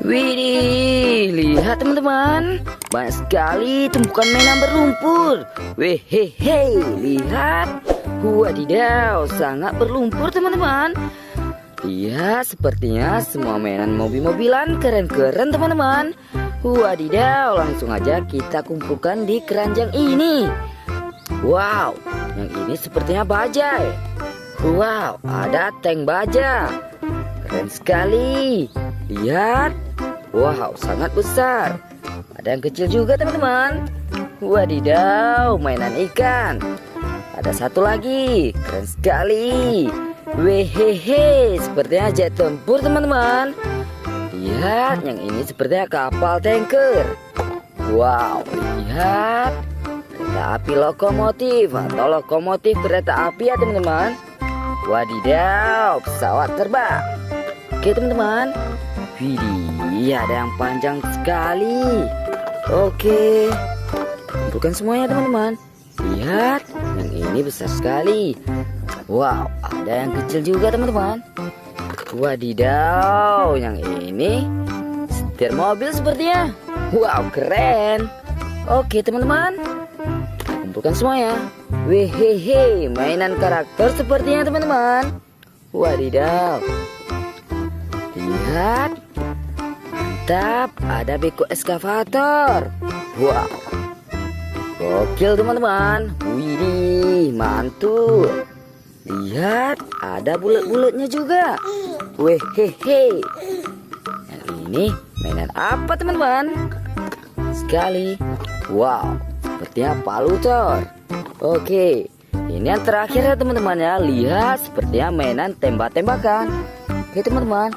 Widih, lihat teman-teman, banyak sekali tumpukan mainan berlumpur. Wehehe, lihat. Wadidaw, sangat berlumpur teman-teman. Lihat, sepertinya semua mainan mobil-mobilan keren-keren teman-teman. Wadidaw, langsung aja kita kumpulkan di keranjang ini. Wow, yang ini sepertinya bajai. Wow, ada tank baja. Keren sekali. Lihat. Wow, sangat besar. Ada yang kecil juga teman-teman. Wadidaw, mainan ikan. Ada satu lagi, keren sekali. Wehehe, sepertinya jet tempur teman-teman. Lihat, yang ini sepertinya kapal tanker. Wow, lihat. Kereta api lokomotif atau lokomotif kereta api ya teman-teman. Wadidaw, pesawat terbang. Oke teman-teman. Widih, ada yang panjang sekali. Oke, kumpulkan semuanya teman-teman. Lihat, yang ini besar sekali. Wow, ada yang kecil juga teman-teman. Wadidaw, yang ini setir mobil sepertinya. Wow, keren. Oke teman-teman, kumpulkan semuanya. Wehehe, mainan karakter sepertinya teman-teman. Wadidaw. Lihat, mantap, ada beko eskavator. Wow, gokil teman-teman. Widih, mantul. Lihat, ada bulat-bulatnya juga. Wehehe. Yang ini mainan apa teman-teman? Sekali. Wow, sepertinya palu Thor. Oke, ini yang terakhir ya teman-teman ya. Lihat, sepertinya mainan tembak-tembakan. Oke teman-teman,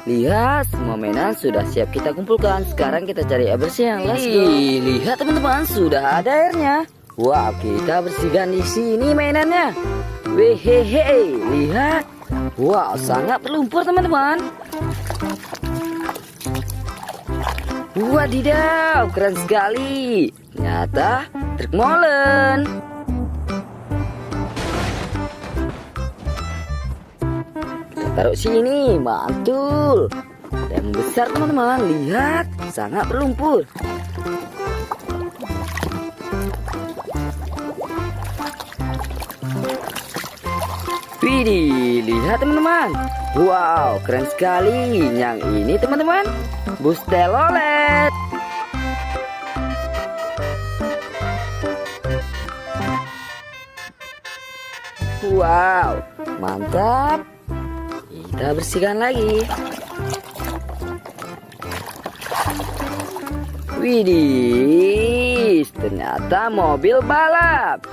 lihat, semua mainan sudah siap kita kumpulkan. Sekarang kita cari air bersih yang let's go. Lihat teman-teman, sudah ada airnya. Wow, kita bersihkan di sini mainannya. Wehehe, lihat. Wow, sangat berlumpur teman-teman. Wadidaw, keren sekali. Ternyata truk molen. Taruh sini, mantul. Ada yang besar teman-teman, lihat, sangat berlumpur. Widih, lihat teman-teman. Wow, keren sekali. Yang ini teman-teman, bus telolet. Wow, mantap. Kita bersihkan lagi. Widih, ternyata mobil balap.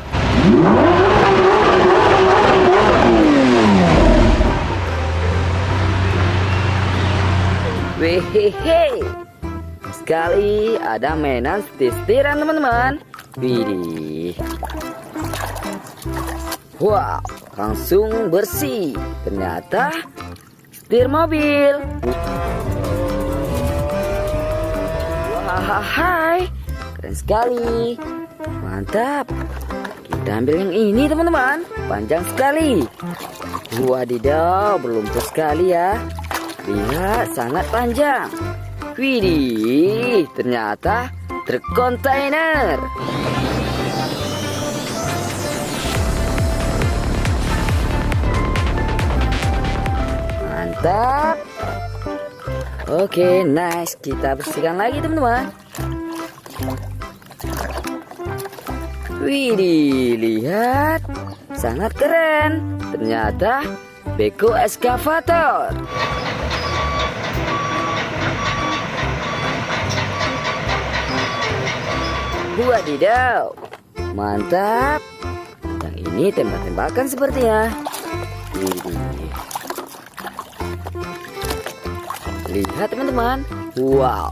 Wehehe, sekali ada mainan setir-setiran teman-teman. Widih. Wow, langsung bersih. Ternyata setir mobil. Wahai, keren sekali. Mantap. Kita ambil yang ini teman-teman. Panjang sekali. Wadidaw, berlumpur sekali ya. Lihat, sangat panjang. Widih, ternyata truk kontainer. Mantap. Oke, nice. Kita bersihkan lagi teman-teman. Widih, lihat, sangat keren. Ternyata beko eskavator. Wadidaw, mantap. Yang ini tembak-tembakan sepertinya. Widih. Lihat teman-teman. Wow,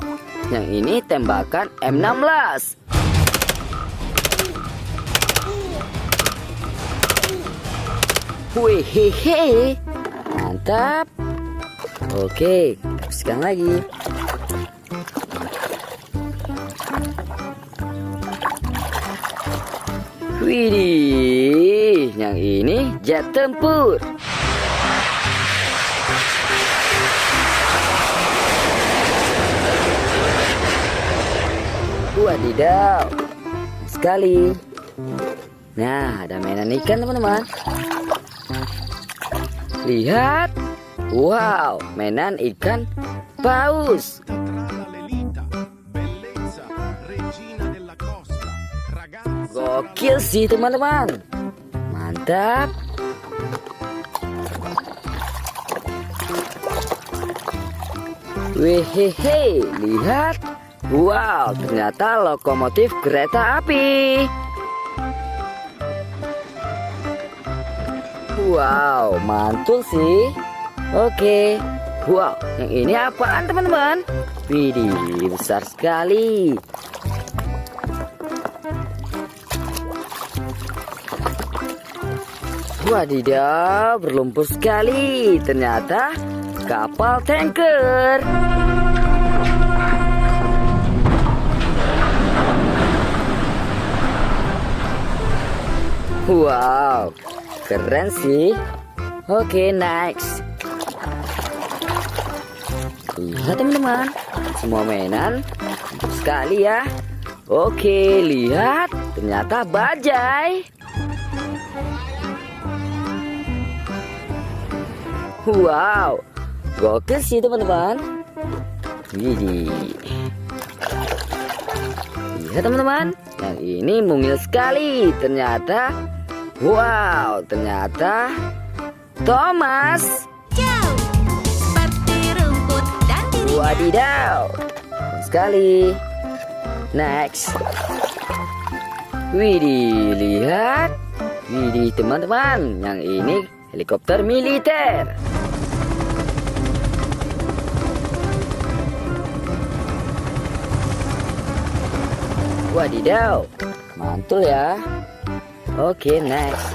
yang ini tembakan M16. Wehehe, mantap. Oke, bersihkan lagi. Widih, yang ini jet tempur. Wadidaw, sekali. Nah, ada mainan ikan teman-teman. Lihat, wow, mainan ikan paus. Gokil sih teman-teman. Mantap. Wehehe, lihat. Wow, ternyata lokomotif kereta api. Wow, mantul sih. Oke. Wow, yang ini apaan teman-teman? Widih, besar sekali. Wadidaw, berlumpur sekali. Ternyata kapal tanker. Wow, keren sih. Oke, next. Lihat teman-teman, semua mainan sekali ya. Oke, lihat, ternyata bajai. Wow, gokil sih teman-teman. Widih. Lihat teman-teman, yang ini mungil sekali. Ternyata, wow, ternyata Thomas. Jauh, seperti rumput dan dirinya. Wadidaw, sekali. Next. Widih, lihat. Widih teman-teman, yang ini helikopter militer. Wadidaw, mantul ya. Oke, next.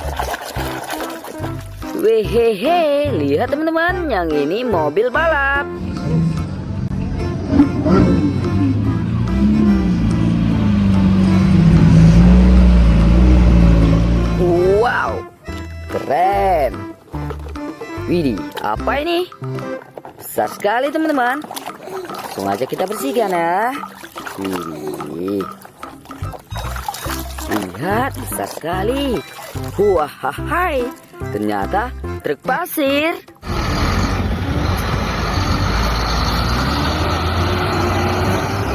Wehehe, lihat teman-teman, yang ini mobil balap. Wow, keren. Widih, apa ini? Besar sekali teman-teman. Langsung aja kita bersihkan ya. Widih. Lihat, besar sekali. Wahai, ternyata truk pasir.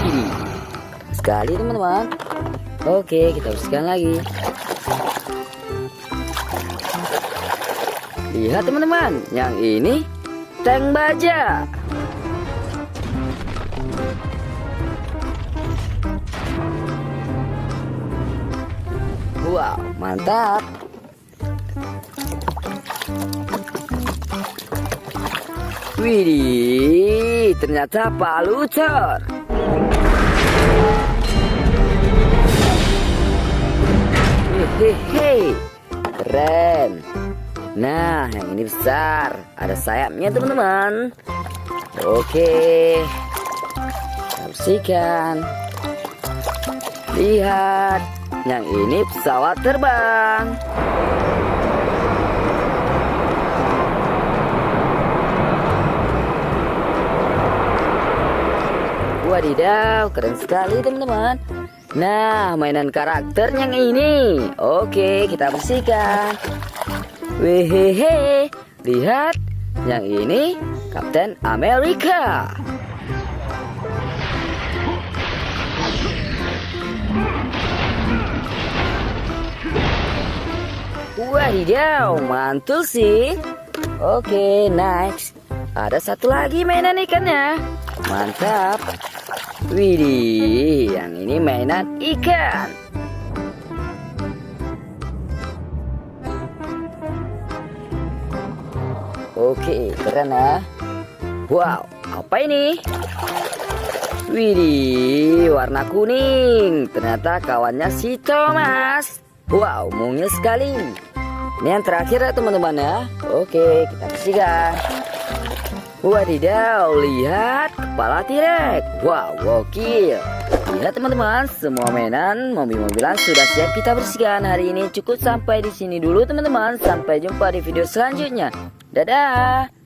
Widih, sekali teman-teman. Oke, kita bersihkan lagi. Lihat teman-teman, yang ini tank baja. Wow, mantap. Widih, ternyata Pak Lucor. Hehehe, keren. Nah, yang ini besar. Ada sayapnya teman-teman. Oke, kita bersihkan. Lihat, yang ini pesawat terbang. Wadidaw, keren sekali teman-teman. Nah, mainan karakter yang ini. Oke, kita bersihkan. Wehehe, lihat, yang ini Kapten Amerika. Wadidaw, mantul sih. Oke, next. Ada satu lagi mainan ikannya. Mantap. Widih, yang ini mainan ikan. Oke, keren ya. Wow, apa ini? Widih, warna kuning. Ternyata kawannya si Thomas. Wow, mungil sekali. Ini yang terakhir ya teman-teman ya. Oke, kita bersihkan. Wadidaw, lihat kepala T-Rex. Wow, gokil. Lihat teman-teman, semua mainan mobil-mobilan sudah siap kita bersihkan. Hari ini cukup sampai di sini dulu teman-teman. Sampai jumpa di video selanjutnya. Dadah.